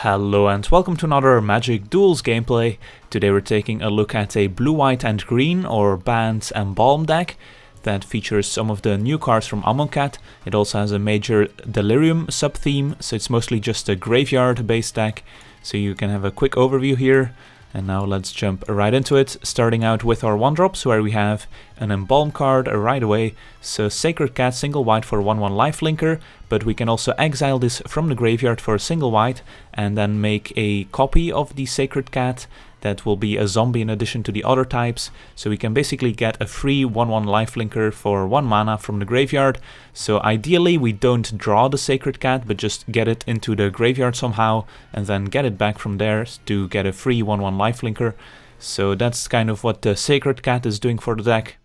Hello and welcome to another Magic Duels gameplay. Today we're taking a look at a blue, white and green or Bant Embalm deck that features some of the new cards from Amonkhet. It also has a major Delirium sub-theme, so it's mostly just a graveyard based deck. So you can have a quick overview here. And now let's jump right into it, starting out with our 1-drops, where we have an Embalm card right away. So Sacred Cat, single white for 1/1 lifelinker, but we can also exile this from the graveyard for a single white, and then make a copy of the Sacred Cat that will be a zombie in addition to the other types. So we can basically get a free 1/1 lifelinker for 1 mana from the graveyard. So ideally we don't draw the Sacred Cat, but just get it into the graveyard somehow, and then get it back from there to get a free 1/1 lifelinker. So that's kind of what the Sacred Cat is doing for the deck.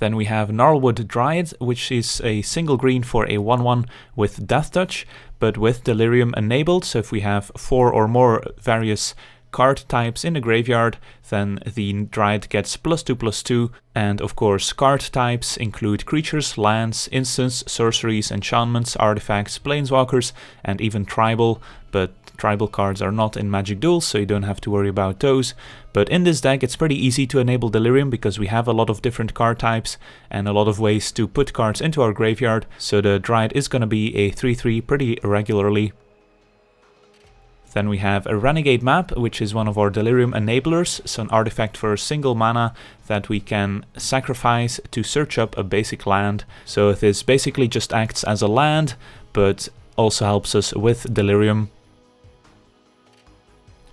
Then we have Gnarlwood Dryad, which is a single green for a 1/1 with Death Touch, but with Delirium enabled. So if we have 4 or more various card types in the graveyard, then the Dryad gets +2/+2. And of course, card types include creatures, lands, instants, sorceries, enchantments, artifacts, planeswalkers, and even tribal. But tribal cards are not in Magic Duels, so you don't have to worry about those. But in this deck it's pretty easy to enable Delirium because we have a lot of different card types and a lot of ways to put cards into our graveyard. So the Dryad is going to be a 3/3 pretty regularly. Then we have a Renegade Map, which is one of our Delirium enablers, so an artifact for a single mana that we can sacrifice to search up a basic land. So this basically just acts as a land, but also helps us with Delirium.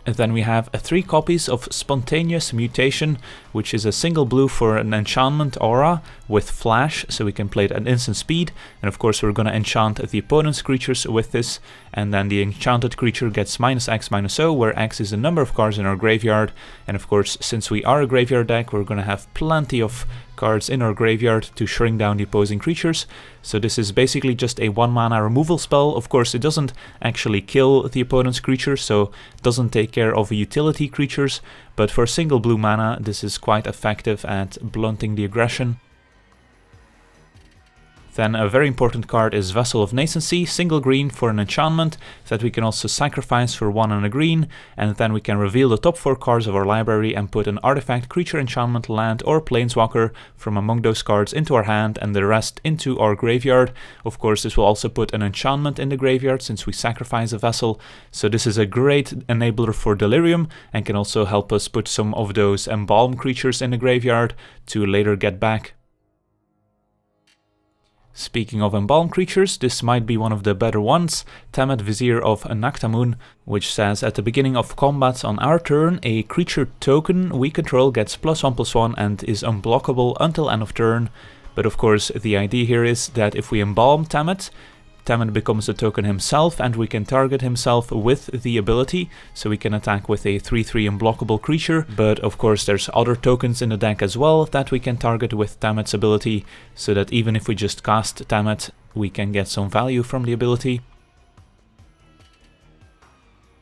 And then we have 3 copies of Spontaneous Mutation, which is a single blue for an enchantment aura with flash, so we can play it at instant speed. And of course we're going to enchant the opponent's creatures with this, and then the enchanted creature gets -X/-0, where X is the number of cards in our graveyard. And of course, since we are a graveyard deck, we're going to have plenty of cards in our graveyard to shrink down the opposing creatures. So this is basically just a 1 mana removal spell. Of course it doesn't actually kill the opponent's creature, so it doesn't take care of utility creatures, but for single blue mana this is quite effective at blunting the aggression. Then a very important card is Vessel of Nascency, single green for an enchantment that we can also sacrifice for 1 and a green, and then we can reveal the top 4 cards of our library and put an artifact, creature, enchantment, land or planeswalker from among those cards into our hand and the rest into our graveyard. Of course this will also put an enchantment in the graveyard since we sacrifice a vessel, so this is a great enabler for Delirium and can also help us put some of those Embalm creatures in the graveyard to later get back. Speaking of Embalm creatures, this might be one of the better ones, Temmet, Vizier of Naktamun, which says at the beginning of combat on our turn, a creature token we control gets +1/+1 and is unblockable until end of turn. But of course the idea here is that if we Embalm Temmet, Temmet becomes a token himself and we can target himself with the ability, so we can attack with a 3/3 unblockable creature. But of course there's other tokens in the deck as well that we can target with Temmet's ability, so that even if we just cast Temmet, we can get some value from the ability.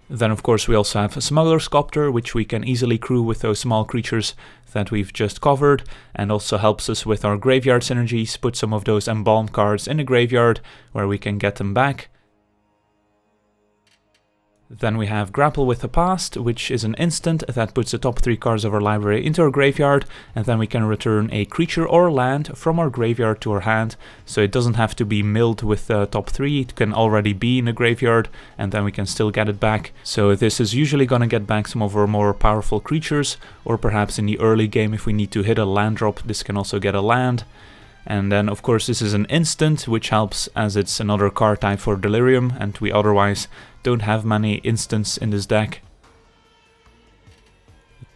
Then of course we also have Smuggler's Copter, which we can easily crew with those small creatures that we've just covered, and also helps us with our graveyard synergies, put some of those Embalm cards in the graveyard where we can get them back. Then we have Grapple with the Past, which is an instant that puts the top 3 cards of our library into our graveyard, and then we can return a creature or land from our graveyard to our hand. So it doesn't have to be milled with the top 3, it can already be in the graveyard, and then we can still get it back. So this is usually going to get back some of our more powerful creatures, or perhaps in the early game if we need to hit a land drop, this can also get a land. And then of course this is an instant, which helps as it's another card type for Delirium, and we otherwise don't have many instants in this deck.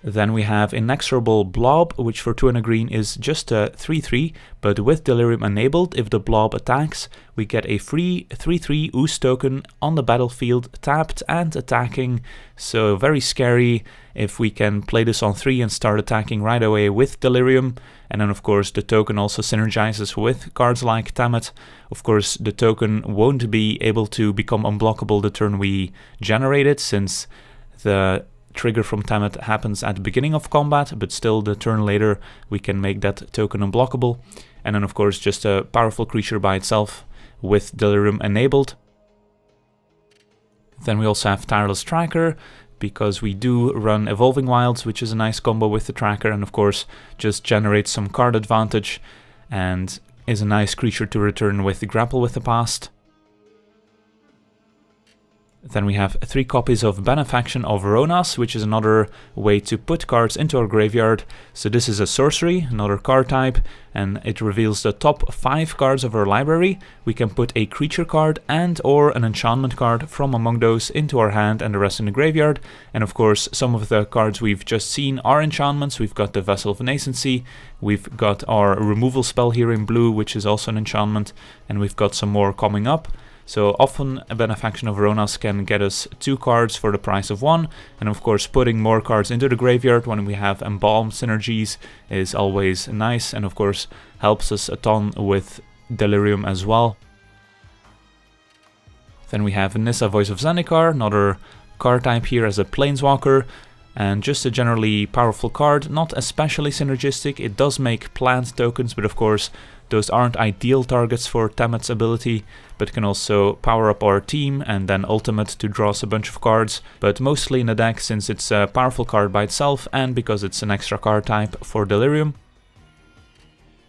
Then we have Inexorable Blob, which for 2 and a green is just a 3/3, but with Delirium enabled, if the blob attacks, we get a free 3/3 ooze token on the battlefield, tapped and attacking, so very scary if we can play this on 3 and start attacking right away with Delirium. And then of course the token also synergizes with cards like Temmet. Of course the token won't be able to become unblockable the turn we generate it, since the trigger from Temmet happens at the beginning of combat, but still the turn later we can make that token unblockable. And then of course just a powerful creature by itself with Delirium enabled. Then we also have Tireless Tracker, because we do run Evolving Wilds, which is a nice combo with the Tracker, and of course just generates some card advantage, and is a nice creature to return with the Grapple with the Past. Then we have 3 copies of Benefaction of Rhonas, which is another way to put cards into our graveyard. So this is a sorcery, another card type, and it reveals the top 5 cards of our library. We can put a creature card and or an enchantment card from among those into our hand and the rest in the graveyard. And of course, some of the cards we've just seen are enchantments. We've got the Vessel of Nascency, we've got our removal spell here in blue, which is also an enchantment, and we've got some more coming up. So often a Benefaction of Rhonas can get us 2 cards for the price of 1, and of course putting more cards into the graveyard when we have Embalm synergies is always nice, and of course helps us a ton with Delirium as well. Then we have Nissa, Voice of Zendikar, another card type here as a Planeswalker, and just a generally powerful card, not especially synergistic. It does make plant tokens, but of course those aren't ideal targets for Temmet's ability, but can also power up our team and then ultimate to draw us a bunch of cards, but mostly in the deck since it's a powerful card by itself and because it's an extra card type for Delirium.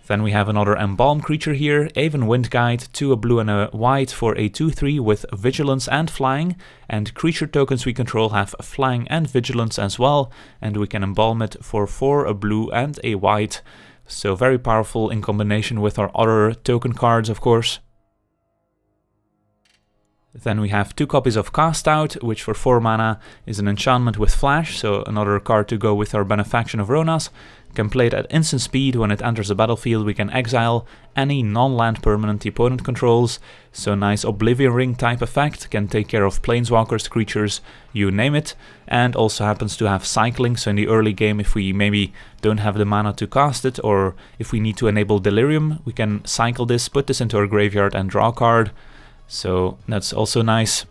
Then we have another Embalm creature here, Aven Windguide, 2 a blue and a white for a 2/3 with Vigilance and Flying, and creature tokens we control have Flying and Vigilance as well, and we can Embalm it for 4 a blue and a white. So very powerful in combination with our other token cards, of course. Then we have 2 copies of Cast Out, which for 4 mana is an enchantment with Flash, so another card to go with our Benefaction of Rhonas. Can play it at instant speed. When it enters the battlefield, we can exile any non-land permanent the opponent controls, so nice Oblivion Ring type effect, can take care of planeswalkers, creatures, you name it, and also happens to have cycling, so in the early game if we maybe don't have the mana to cast it, or if we need to enable Delirium, we can cycle this, put this into our graveyard and draw a card, so that's also nice.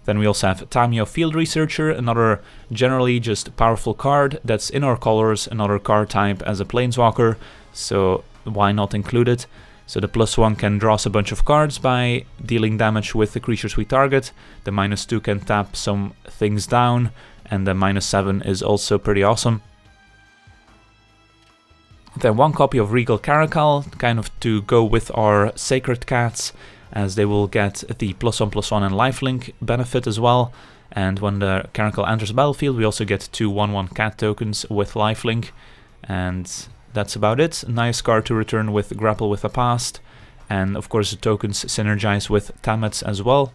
Then we also have Tamiyo Field Researcher, another generally just powerful card that's in our colors, another card type as a planeswalker, so why not include it? So the +1 can draw us a bunch of cards by dealing damage with the creatures we target, the -2 can tap some things down, and the -7 is also pretty awesome. Then 1 copy of Regal Caracal, kind of to go with our Sacred Cats, as they will get the +1/+1 and lifelink benefit as well, and when the Caracal enters the battlefield we also get 2 1/1 cat tokens with lifelink, and that's about it. Nice card to return with Grapple with the Past, and of course the tokens synergize with Temmet as well.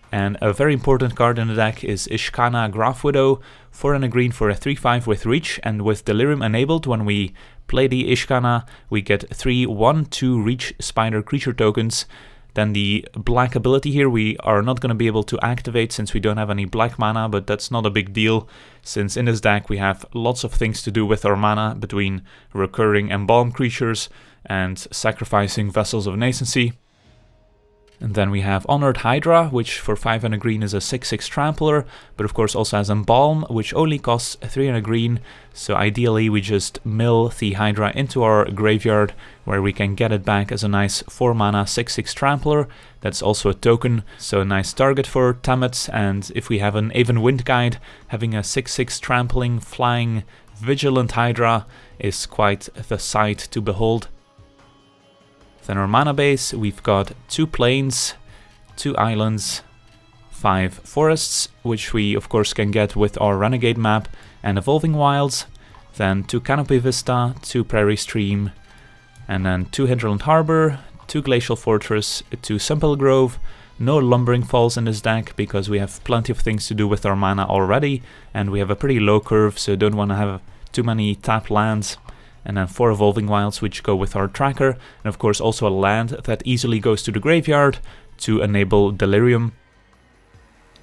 And a very important card in the deck is Ishkanah Grafwidow, 4 and a green for a 3/5 with Reach, and with Delirium enabled, when we play the Ishkanah, we get 3 1/2 Reach Spider creature tokens. Then the black ability here we are not going to be able to activate since we don't have any black mana, but that's not a big deal, since in this deck we have lots of things to do with our mana, between recurring Embalm creatures and sacrificing Vessels of Nascency. And then we have Honored Hydra, which for 5 and a green is a 6/6 trampler, but of course also has Embalm, which only costs 3 and a green, so ideally we just mill the Hydra into our graveyard, where we can get it back as a nice 4 mana 6/6 trampler. That's also a token, so a nice target for Temmet, and if we have an Aven Windguide, having a 6/6 trampling, flying, vigilant Hydra is quite the sight to behold. Then our mana base, we've got 2 plains, 2 islands, 5 forests, which we of course can get with our Renegade Map and Evolving Wilds, then 2 Canopy Vista, 2 Prairie Stream, and then 2 Hinterland Harbor, 2 Glacial Fortress, 2 Sunpetal Grove. No Lumbering Falls in this deck because we have plenty of things to do with our mana already, and we have a pretty low curve, so don't want to have too many tapped lands. And then 4 Evolving Wilds, which go with our Tracker, and of course also a land that easily goes to the graveyard to enable Delirium.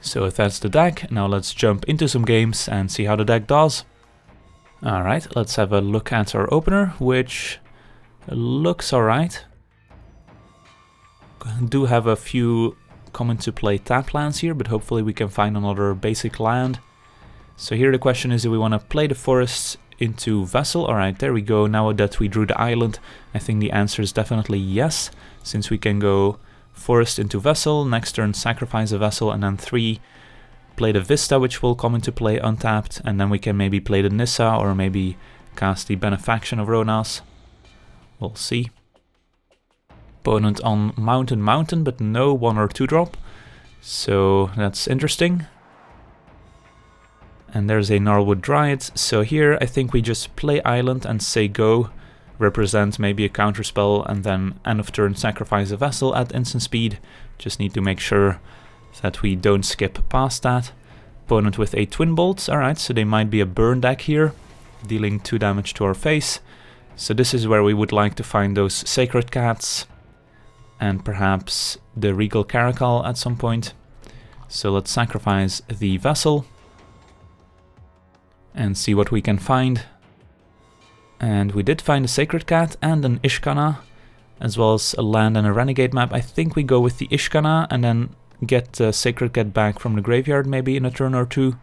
So if that's the deck, now let's jump into some games and see how the deck does. Alright, let's have a look at our opener, which looks alright. Do have a few come into play tap lands here, but hopefully we can find another basic land. So here the question is, do we want to play the forests into Vessel? Alright, there we go. Now that we drew the island, I think the answer is definitely yes, since we can go Forest into Vessel, next turn sacrifice a Vessel, and then 3 play the Vista, which will come into play untapped, and then we can maybe play the Nissa or maybe cast the Benefaction of Rhonas. We'll see. Opponent on Mountain, but no 1 or 2 drop, so that's interesting. And there's a Gnarlwood Dryad, so here I think we just play Island and say go, represent maybe a counterspell, and then end of turn sacrifice a Vessel at instant speed. Just need to make sure that we don't skip past that. Opponent with a Twin Bolt, alright, so they might be a burn deck here, dealing 2 damage to our face. So this is where we would like to find those Sacred Cats, and perhaps the Regal Caracal at some point. So let's sacrifice the Vessel and see what we can find. And we did find a Sacred Cat and an Ishkanah, as well as a land and a Renegade Map. I think we go with the Ishkanah and then get the Sacred Cat back from the graveyard maybe in a turn or 2.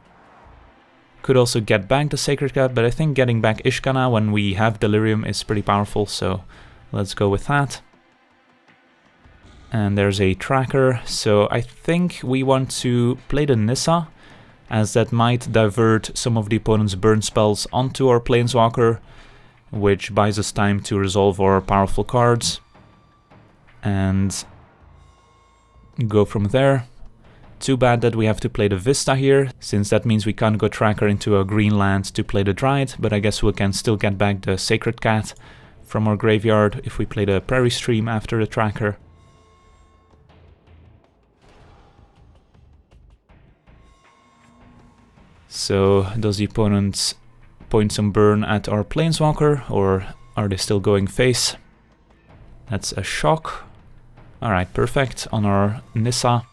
Could also get back the Sacred Cat, but I think getting back Ishkanah when we have Delirium is pretty powerful, so let's go with that. And there's a Tracker, so I think we want to play the Nissa, as that might divert some of the opponent's burn spells onto our Planeswalker, which buys us time to resolve our powerful cards, and go from there. Too bad that we have to play the Vista here, since that means we can't go Tracker into a green land to play the Dryad, but I guess we can still get back the Sacred Cat from our graveyard if we play the Prairie stream after the Tracker. So, does the opponent point some burn at our Planeswalker, or are they still going face? That's a shock. Alright, perfect, on our Nissa.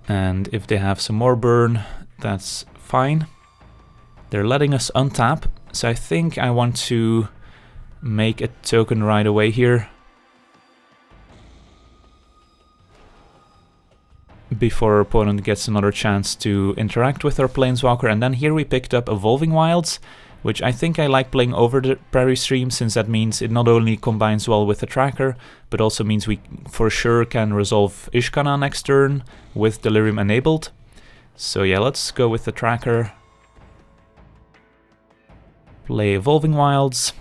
And if they have some more burn, that's fine. They're letting us untap, so I think I want to make a token right away here, before our opponent gets another chance to interact with our Planeswalker. And then here we picked up Evolving Wilds, which I think I like playing over the Prairie stream, since that means it not only combines well with the Tracker, but also means we for sure can resolve Ishkanah next turn with Delirium enabled. So yeah, let's go with the Tracker. Play Evolving Wilds.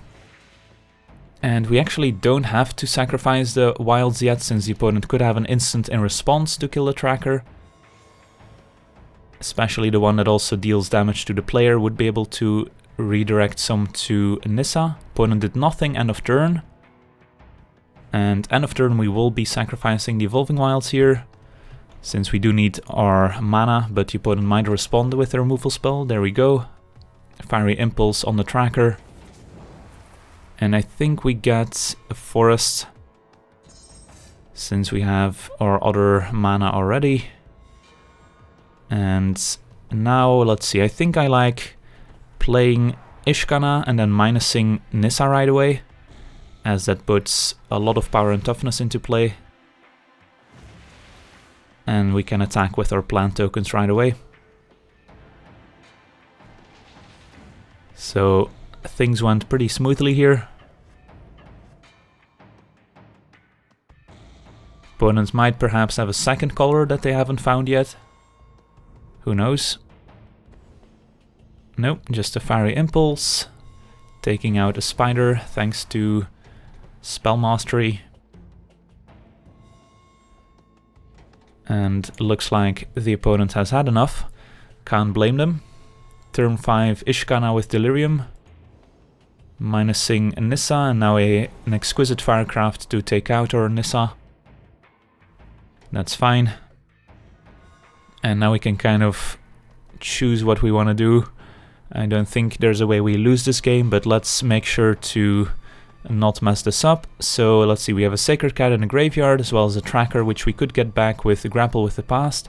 And we actually don't have to sacrifice the Wilds yet, since the opponent could have an instant in response to kill the Tracker. Especially the one that also deals damage to the player would be able to redirect some to Nissa. Opponent did nothing end of turn. And end of turn we will be sacrificing the Evolving Wilds here, since we do need our mana, but the opponent might respond with a removal spell. There we go. Fiery Impulse on the Tracker. And I think we get a Forest, since we have our other mana already. And now, let's see, I think I like playing Ishkanah and then minusing Nissa right away, as that puts a lot of power and toughness into play. And we can attack with our plant tokens right away. So things went pretty smoothly here. Opponents might perhaps have a second color that they haven't found yet. Who knows? Nope, just a Fiery Impulse. Taking out a Spider thanks to Spell Mastery. And looks like the opponent has had enough. Can't blame them. Turn 5 Ishkanah with Delirium. Minusing Nissa, and now an Exquisite Firecraft to take out our Nissa. That's fine. And now we can kind of choose what we want to do. I don't think there's a way we lose this game, but let's make sure to not mess this up. So let's see, we have a Sacred Cat in the graveyard, as well as a Tracker, which we could get back with the Grapple with the Past.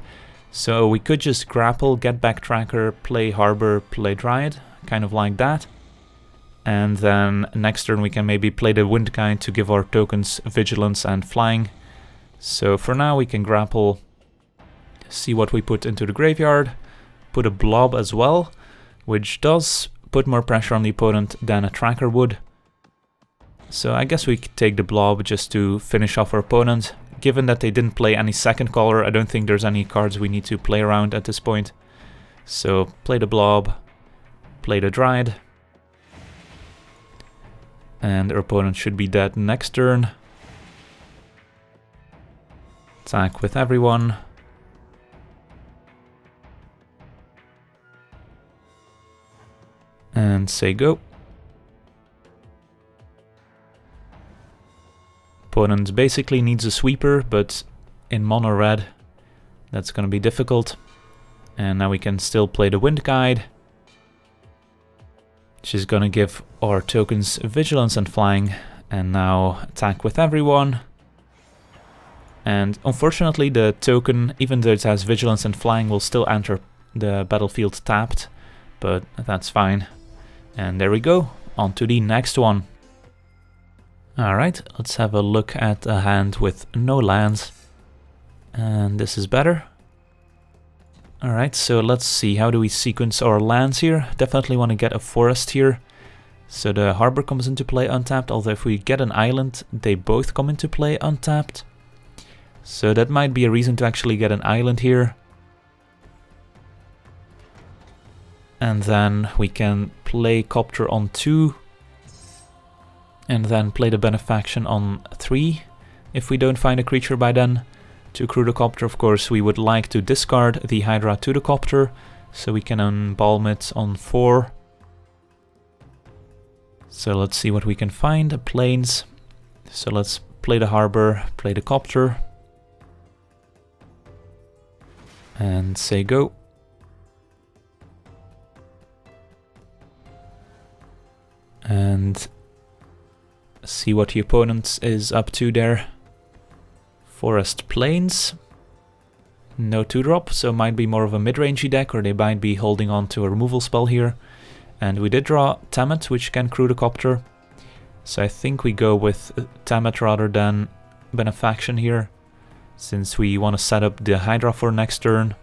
So we could just Grapple, get back Tracker, play Harbor, play Dryad, kind of like that. And then next turn we can maybe play the Wind Guide to give our tokens Vigilance and Flying. So for now we can Grapple, see what we put into the graveyard, put a Blob as well, which does put more pressure on the opponent than a Tracker would. So I guess we could take the Blob just to finish off our opponent. Given that they didn't play any second color, I don't think there's any cards we need to play around at this point. So play the Blob, play the Dryad. And our opponent should be dead next turn. Attack with everyone. And say go. Opponent basically needs a sweeper, but in mono red that's gonna be difficult. And now we can still play the Wind Guide, which is gonna give our tokens Vigilance and Flying, and now attack with everyone. And unfortunately the token, even though it has Vigilance and Flying, will still enter the battlefield tapped, but that's fine. And there we go, on to the next one. Alright, let's have a look at a hand with no lands. And this is better. Alright, so let's see, how do we sequence our lands here? Definitely want to get a forest here. So the harbor comes into play untapped, although if we get an island, they both come into play untapped. So that might be a reason to actually get an island here. And then we can play Copter on 2. And then play the Benefaction on 3, if we don't find a creature by then. To accrue the Copter, of course, we would like to discard the Hydra to the Copter, so we can embalm it on 4. So let's see what we can find, plains. So let's play the harbor, play the Copter. And say go. And see what the opponent is up to there. Forest Plains. No 2-drop, so might be more of a mid-rangey deck, or they might be holding on to a removal spell here. And we did draw Temmet, which can crew the Copter. So I think we go with Temmet rather than Benefaction here, since we want to set up the Hydra for next turn.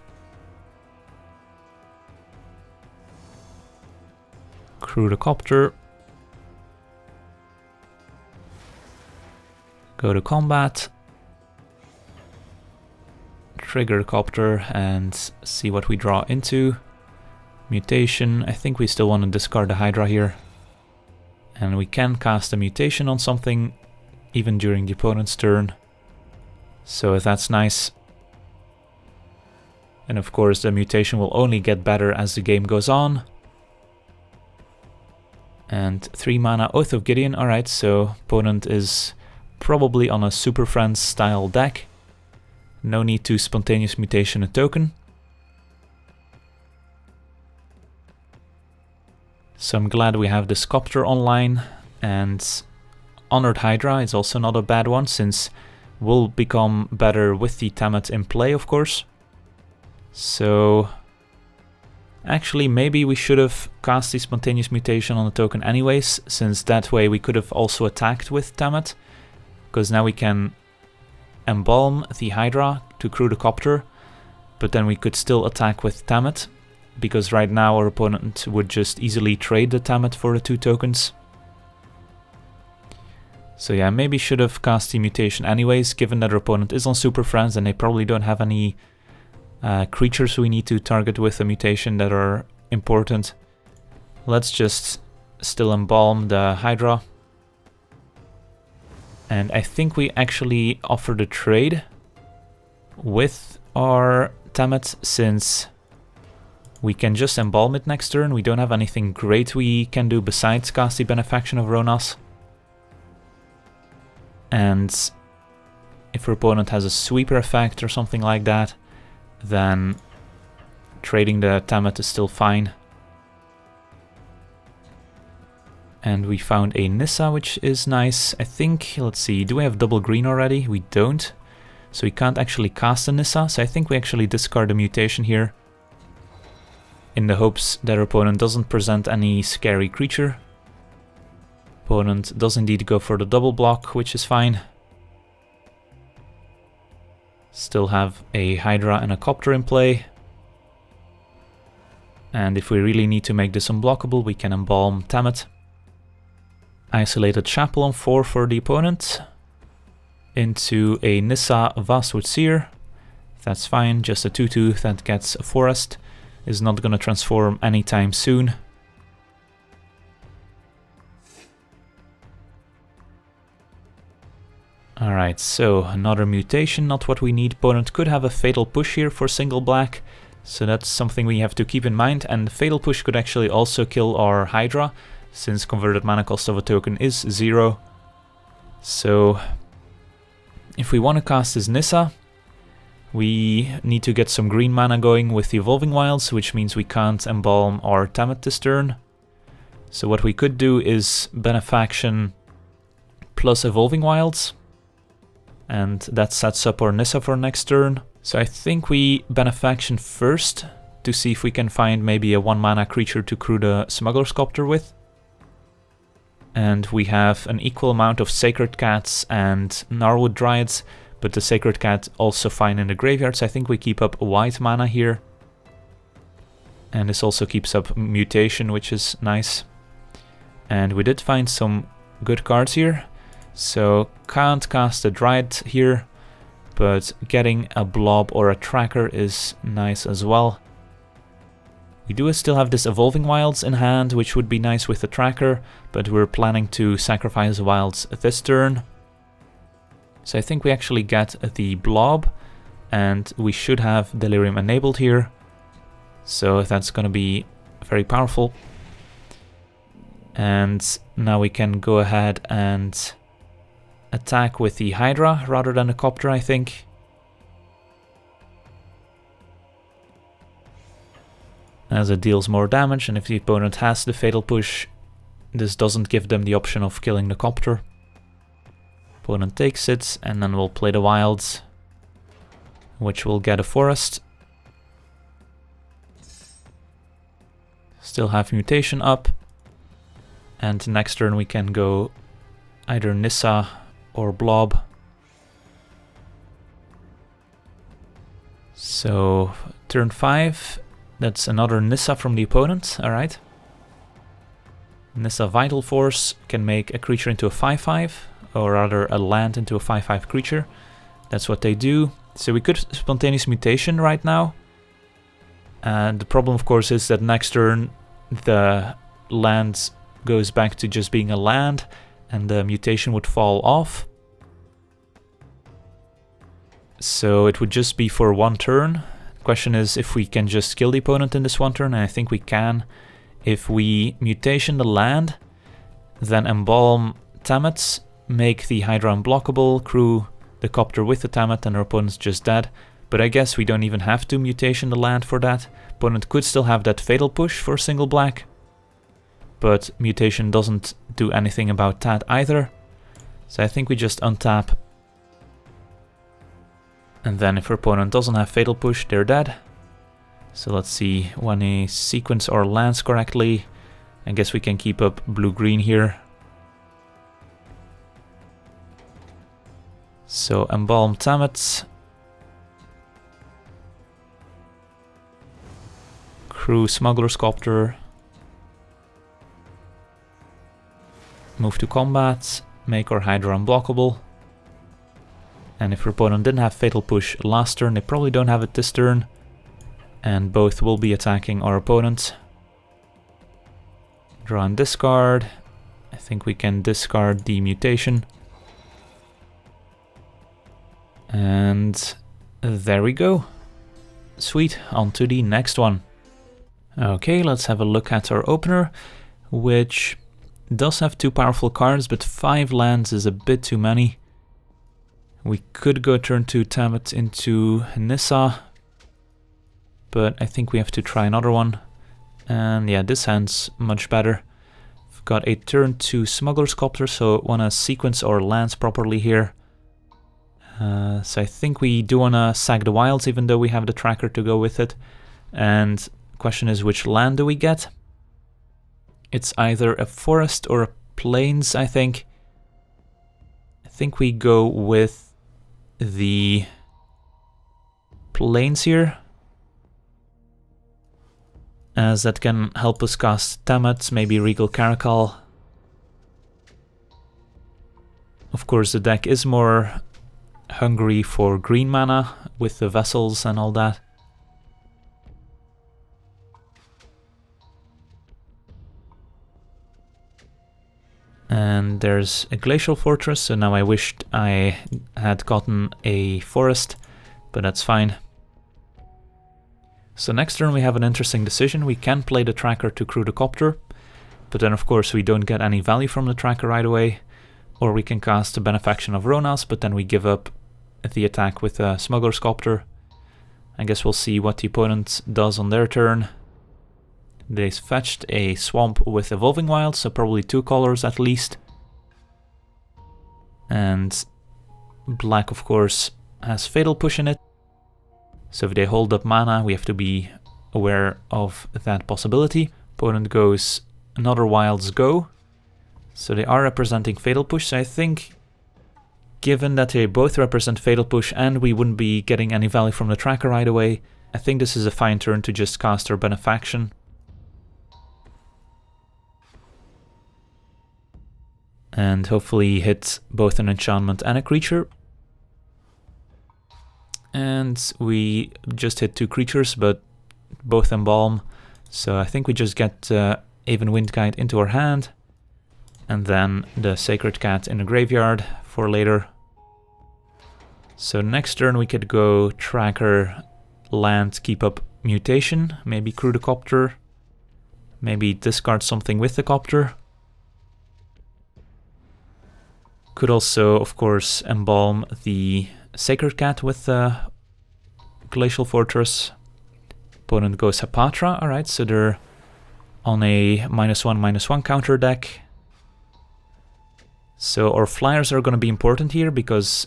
Crew the Copter. Go to combat. Trigger Copter and see what we draw into. Mutation. I think we still want to discard the Hydra here. And we can cast a mutation on something even during the opponent's turn. So that's nice. And of course the mutation will only get better as the game goes on. And 3 mana Oath of Gideon. Alright, so opponent is probably on a Super Friends style deck. No need to Spontaneous Mutation a token. So I'm glad we have this Copter online, and Honored Hydra is also not a bad one, since we'll become better with the Temmet in play, of course. So actually maybe we should have cast the Spontaneous Mutation on the token anyways, since that way we could have also attacked with Temmet, because now we can embalm the Hydra to crew the Copter, but then we could still attack with Temmet, because right now our opponent would just easily trade the Temmet for the 2 tokens. So yeah, maybe should have cast the mutation anyways, given that our opponent is on Super Friends and they probably don't have any creatures we need to target with a mutation that are important. Let's just still embalm the Hydra. And I think we actually offered a trade with our Temmet, since we can just embalm it next turn. We don't have anything great we can do besides cast the Benefaction of Rhonas. And if our opponent has a sweeper effect or something like that, then trading the Temmet is still fine. And we found a Nissa, which is nice. I think, let's see, do we have double green already? We don't. So we can't actually cast a Nissa, so I think we actually discard the mutation here, in the hopes that our opponent doesn't present any scary creature. Opponent does indeed go for the double block, which is fine. Still have a Hydra and a Copter in play. And if we really need to make this unblockable, we can embalm Temmet. Isolated Chapel on 4 for the opponent. Into a Nissa Vastwood Seer. That's fine, just a 2/2 that gets a forest. Is not gonna transform anytime soon. Alright, so another mutation, not what we need. Opponent could have a Fatal Push here for single black, so that's something we have to keep in mind. And Fatal Push could actually also kill our Hydra, since converted mana cost of a token is 0. So if we want to cast this Nissa, we need to get some green mana going with the Evolving Wilds, which means we can't Embalm or Temmet this turn. So what we could do is Benefaction plus Evolving Wilds, and that sets up our Nissa for next turn. So I think we Benefaction first to see if we can find maybe a 1 mana creature to crew the Smuggler's Copter with. And we have an equal amount of Sacred Cats and Gnarlwood Dryads, but the Sacred Cat also fine in the graveyard, so I think we keep up white mana here. And this also keeps up Mutation, which is nice. And we did find some good cards here. So can't cast a Dryad here, but getting a Blob or a Tracker is nice as well. We do still have this Evolving Wilds in hand, which would be nice with the Tracker, but we're planning to sacrifice Wilds this turn. So I think we actually get the Blob, and we should have Delirium enabled here. So that's gonna be very powerful. And now we can go ahead and attack with the Hydra rather than the Copter, I think. As it deals more damage, and if the opponent has the Fatal Push, this doesn't give them the option of killing the Copter. Opponent takes it, and then we'll play the Wilds, which will get a forest. Still have Mutation up, and next turn we can go either Nissa or Blob. So turn 5, that's another Nissa from the opponent, alright. Nissa Vital Force can make a creature into a 5/5, or rather a land into a 5/5 creature. That's what they do. So we could Spontaneous Mutation right now. And the problem of course is that next turn the land goes back to just being a land, and the mutation would fall off. So it would just be for 1 turn. The question is if we can just kill the opponent in this 1 turn, and I think we can. If we mutation the land, then Embalm Temmet, make the Hydra unblockable, crew the Copter with the Temmet, and our opponent's just dead. But I guess we don't even have to mutation the land for that. Opponent could still have that Fatal Push for single black, but mutation doesn't do anything about that either. So I think we just untap. And then if our opponent doesn't have Fatal Push, they're dead. So let's see, when we sequence our lands correctly, I guess we can keep up blue-green here. So Embalm Temmet. Crew Smuggler's Copter. Move to combat, make our Hydra unblockable. And if your opponent didn't have Fatal Push last turn, they probably don't have it this turn. And both will be attacking our opponent. Draw and discard. I think we can discard the mutation. And there we go. Sweet, on to the next one. Okay, let's have a look at our opener, which does have 2 powerful cards, but 5 lands is a bit too many. We could go turn 2 Temmet into Nissa, but I think we have to try another one. And yeah, this hand's much better. We've got a turn 2 Smuggler's Copter, so want to sequence our lands properly here. So I think we do want to sack the Wilds, even though we have the Tracker to go with it. And the question is, which land do we get? It's either a forest or a plains, I think. I think we go with the plains here, as that can help us cast Temmet, maybe Regal Caracal. Of course, the deck is more hungry for green mana with the vessels and all that. And there's a Glacial Fortress, so now I wished I had gotten a forest, but that's fine. So next turn we have an interesting decision. We can play the tracker to crew the Copter, but then of course we don't get any value from the tracker right away. Or we can cast the Benefaction of Rhonas, but then we give up the attack with a Smuggler's Copter. I guess we'll see what the opponent does on their turn. They fetched a swamp with Evolving Wilds, so probably 2 colors at least. And black, of course, has Fatal Push in it. So if they hold up mana, we have to be aware of that possibility. Opponent goes another Wilds Go. So they are representing Fatal Push, so I think, given that they both represent Fatal Push and we wouldn't be getting any value from the tracker right away, I think this is a fine turn to just cast our Benefaction. And hopefully hit both an enchantment and a creature. And we just hit 2 creatures, but both Embalm. So I think we just get Aven Windguide into our hand. And then the Sacred Cat in the graveyard for later. So next turn we could go Tracker, Land, keep up Mutation, maybe crew the Copter, maybe discard something with the Copter. Could also, of course, Embalm the Sacred Cat with the Glacial Fortress. Opponent goes Hapatra, alright, so they're on a -1/-1 counter deck. So our flyers are going to be important here because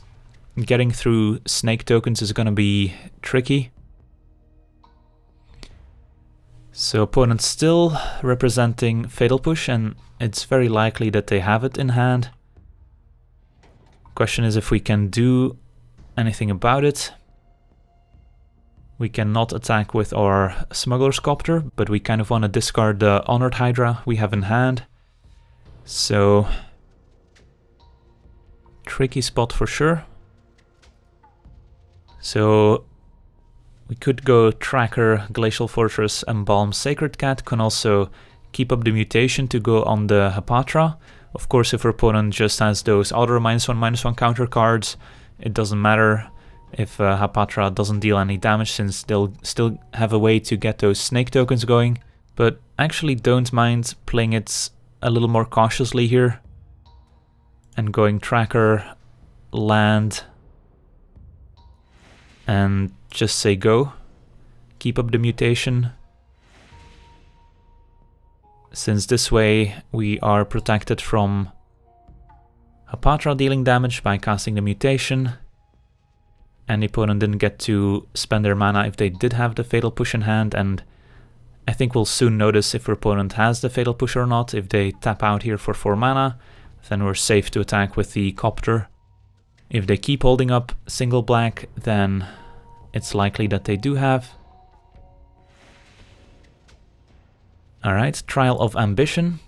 getting through snake tokens is going to be tricky. So opponent's still representing Fatal Push, and it's very likely that they have it in hand. Question is if we can do anything about it. We cannot attack with our Smuggler's Copter, but we kind of want to discard the Honored Hydra we have in hand. So tricky spot for sure. So we could go Tracker, Glacial Fortress, Embalm, Sacred Cat. Can also keep up the mutation to go on the Hapatra. Of course, if our opponent just has those other -1/-1 counter cards, it doesn't matter if Hapatra doesn't deal any damage, since they'll still have a way to get those snake tokens going. But actually don't mind playing it a little more cautiously here. And going Tracker, Land, and just say go. Keep up the mutation. Since this way we are protected from Hapatra dealing damage by casting the mutation. And the opponent didn't get to spend their mana if they did have the Fatal Push in hand, and I think we'll soon notice if our opponent has the Fatal Push or not. If they tap out here for 4 mana, then we're safe to attack with the Copter. If they keep holding up single black, then it's likely that they do have. Alright, Trial of Ambition.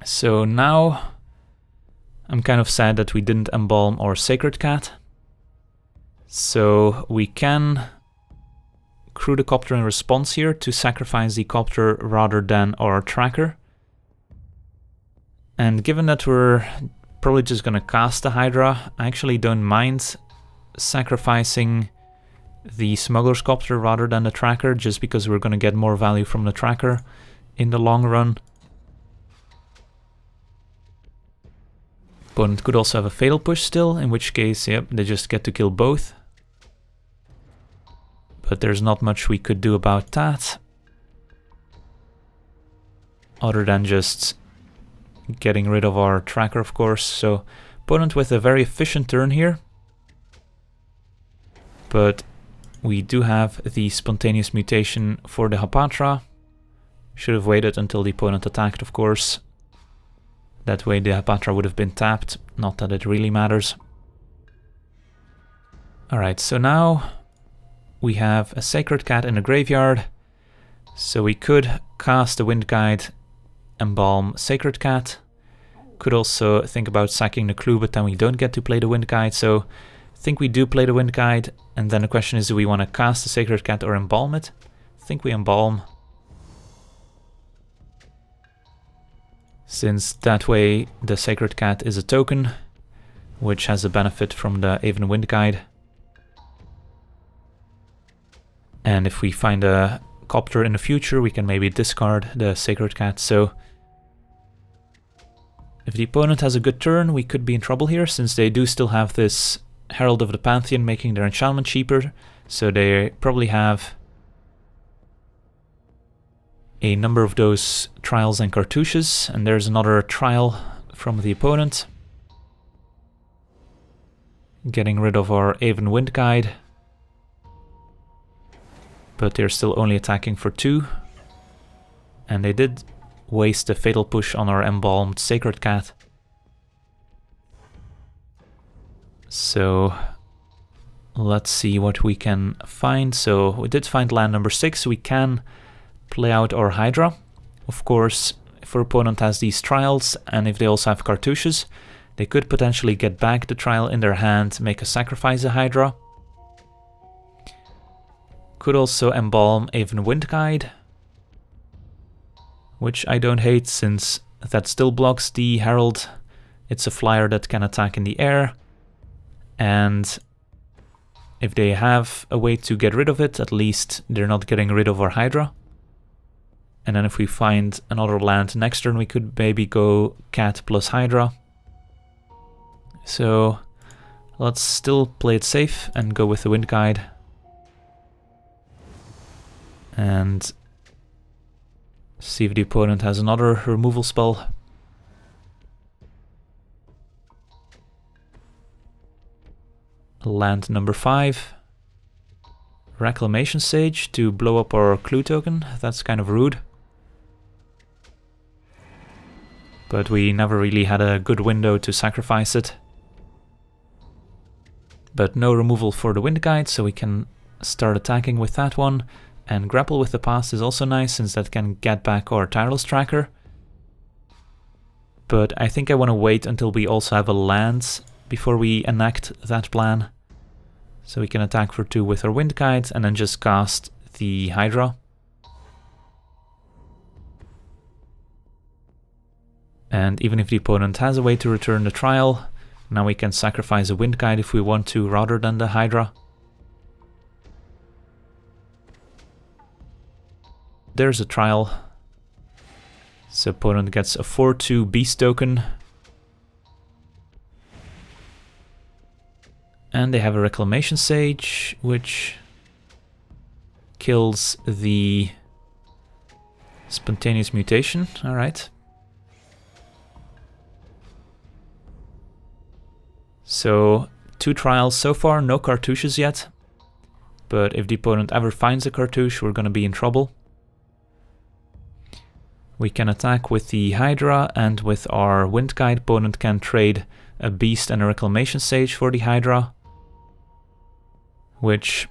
So now I'm kind of sad that we didn't Embalm our Sacred Cat. So we can crew the Copter in response here to sacrifice the Copter rather than our Tracker. And given that we're probably just gonna cast the Hydra, I actually don't mind sacrificing the Smuggler's Copter rather than the Tracker, just because we're gonna get more value from the Tracker in the long run. Opponent could also have a Fatal Push still, in which case, yep, they just get to kill both. But there's not much we could do about that, other than just getting rid of our Tracker, of course. So opponent with a very efficient turn here. But we do have the Spontaneous Mutation for the Hapatra. Should have waited until the opponent attacked, of course. That way the Hapatra would have been tapped, not that it really matters. Alright, so now we have a Sacred Cat in the graveyard. So we could cast the Wind Guide, Embalm, Sacred Cat. Could also think about sacking the clue, but then we don't get to play the Wind Guide, so I think we do play the Wind Guide, and then the question is, do we want to cast the Sacred Cat or Embalm it? I think we Embalm. Since that way the Sacred Cat is a token, which has a benefit from the Aven Wind Guide. And if we find a Copter in the future, we can maybe discard the Sacred Cat, so if the opponent has a good turn, we could be in trouble here, since they do still have this Herald of the Pantheon making their enchantment cheaper, so they probably have a number of those trials and cartouches, and there's another trial from the opponent. Getting rid of our Aven Wind Guide, but they're still only attacking for 2, and they did waste a fatal push on our embalmed Sacred Cat. So let's see what we can find. So we did find land number 6. We can play out our Hydra. Of course, if our opponent has these trials, and if they also have cartouches, they could potentially get back the trial in their hand, make a sacrifice a Hydra. Could also embalm Aven Wind Guide, which I don't hate, since that still blocks the Herald. It's a flyer that can attack in the air, and if they have a way to get rid of it, at least they're not getting rid of our Hydra. And then if we find another land next turn, we could maybe go Cat plus Hydra. So let's still play it safe and go with the Wind Guide. And see if the opponent has another removal spell. Land number 5. Reclamation Sage to blow up our clue token. That's kind of rude. But we never really had a good window to sacrifice it. But no removal for the Wind Guide, so we can start attacking with that one. And Grapple with the Past is also nice, since that can get back our Tireless Tracker. But I think I want to wait until we also have a land before we enact that plan. So we can attack for 2 with our Wind Guide, and then just cast the Hydra. And even if the opponent has a way to return the trial, now we can sacrifice a Wind Guide if we want to, rather than the Hydra. There's a trial. So opponent gets a 4/2 beast token. And they have a Reclamation Sage, which kills the Spontaneous Mutation. Alright. So 2 trials so far, no cartouches yet. But if the opponent ever finds a cartouche, we're gonna be in trouble. We can attack with the Hydra, and with our Wind Guide, opponent can trade a Beast and a Reclamation Sage for the Hydra, which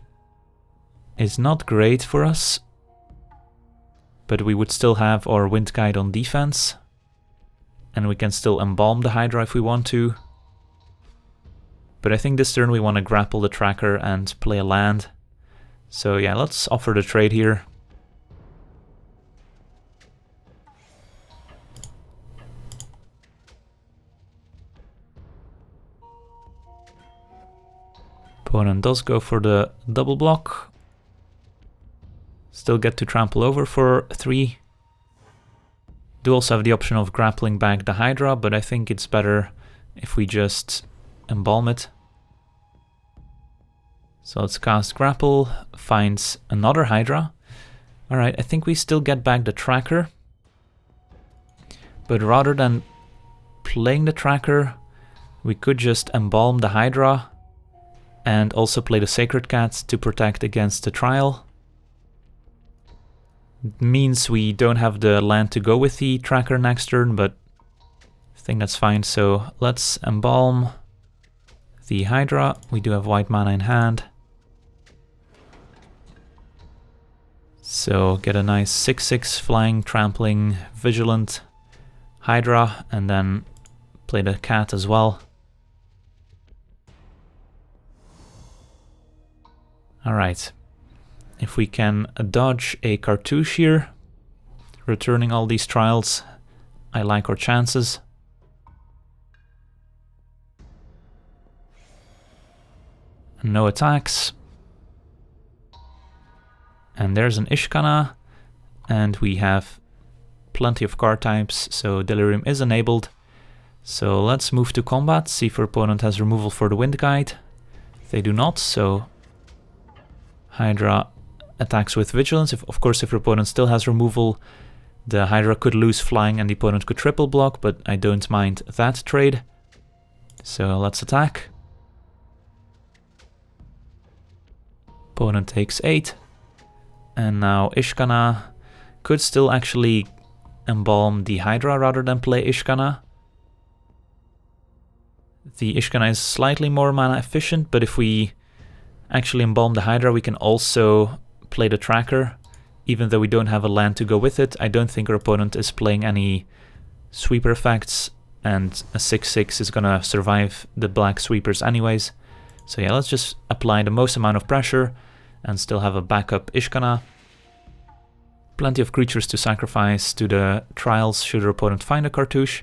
is not great for us, but we would still have our Wind Guide on defense, and we can still embalm the Hydra if we want to. But I think this turn we want to grapple the tracker and play a land. So yeah, let's offer the trade here. Opponent does go for the double block. Still get to trample over for 3. Do also have the option of grappling back the Hydra, but I think it's better if we just embalm it. So let's cast Grapple, finds another Hydra. Alright, I think we still get back the tracker. But rather than playing the tracker, we could just embalm the Hydra and also play the Sacred Cat to protect against the trial. It means we don't have the land to go with the tracker next turn, but I think that's fine. So let's embalm the Hydra. We do have white mana in hand. So get a nice 6/6 flying, trampling, vigilant Hydra, and then Play the cat as well. Alright. If we can dodge a cartouche here, returning all these trials, I like our chances. No attacks. And there's an Ishkanah, and we have plenty of card types, so Delirium is enabled. So let's move to combat, see if our opponent has removal for the Wind Guide. They do not, so Hydra attacks with Vigilance. Of course, if your opponent still has removal, the Hydra could lose flying and the opponent could triple block, but I don't mind that trade. So let's attack. Opponent takes 8. And now Ishkanah could still actually embalm the Hydra rather than play Ishkanah. The Ishkanah is slightly more mana efficient, but if we actually embalm the Hydra, we can also play the Tracker. Even though we don't have a land to go with it, I don't think our opponent is playing any sweeper effects, and a 6/6 is gonna survive the black sweepers anyways. So yeah, let's just apply the most amount of pressure and still have a backup Ishkanah. Plenty of creatures to sacrifice to the trials should our opponent find a cartouche.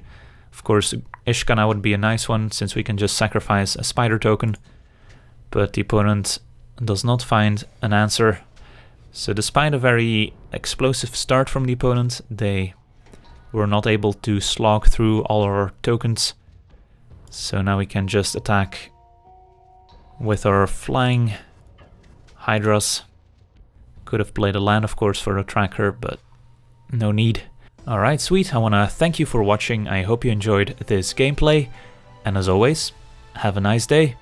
Of course, Ishkanah would be a nice one since we can just sacrifice a spider token. But the opponent does not find an answer. So despite a very explosive start from the opponent, they were not able to slog through all our tokens. So now we can just attack with our flying Hydras. Could have played a land, of course, for a Tracker, but no need. Alright, sweet. I want to thank you for watching. I hope you enjoyed this gameplay. And as always, have a nice day.